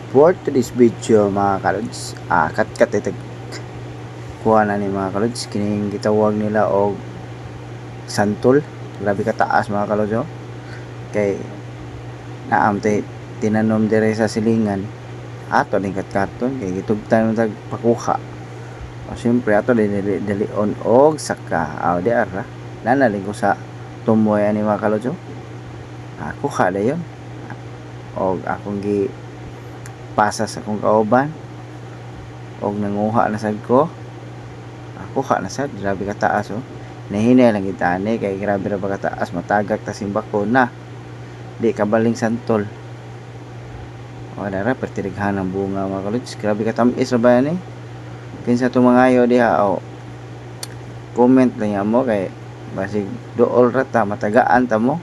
For today's video mga kalods, kat itag kuha na ni mga kalods, kining gitawag nila og santol. Grabe ka taas mga kalods, oh. Kay naam tinanom dire sa silingan, ato din katkaton kay gitugtan tag pakuha. O siyempre ato din dalion og saka di ara nanaling ko sa tumoy ani mga kalods, oh. Kuha dayon og akong gi pasa sa akong kauban og nanguha na sad ko, kuha na sad. Grabe ka taas, oh. Nahinay lang gitani kay grabe ra ba ka taas, matagak ta simbako na di kabaling santol. O dara pertirighan ng bunga mga kalods, grabe ka tamis ra ba ni kinsa tumangayo diha. O comment lang mo kay basig dool ra ta matagaan ta mo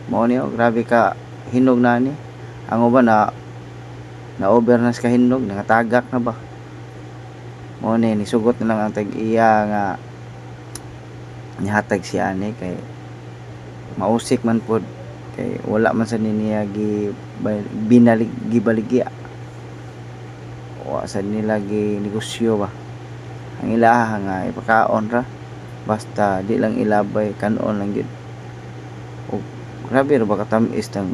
ni, oh. Grabe ka hinog na ni ang uban na over na sa kahinog, nangatagak na ba mo ni sugot na lang ang tag-iya nga nihatag siya ani kay mausik man pod kay wala man sa niya gibaligya wa sa nila gi negosyo ba ang ilaha nga ipakaon ra basta di lang ilabay kanon lang gyud. O grabe ra ba katamis tang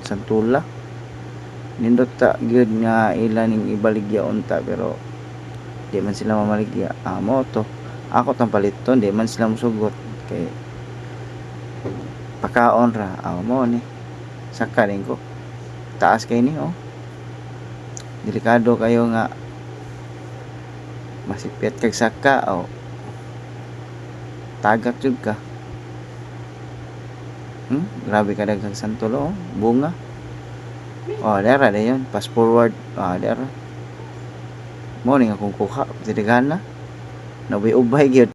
santula, nindot ta gyud nga ila ning ibaligya unta pero di man sila mamaligya. Mo to ako tang paliton, di man sila musugot kay pakaon ra. Mo ni saka rin ko taas kay ni, oh. Delikado kayo nga masipyat kag saka o tagak jud ka. Grabe ka daghang santol, oh. Bunga. Dera dayon, fast forward. Dera mo ning akong kuha, tidigana. Nabay ubay gyud.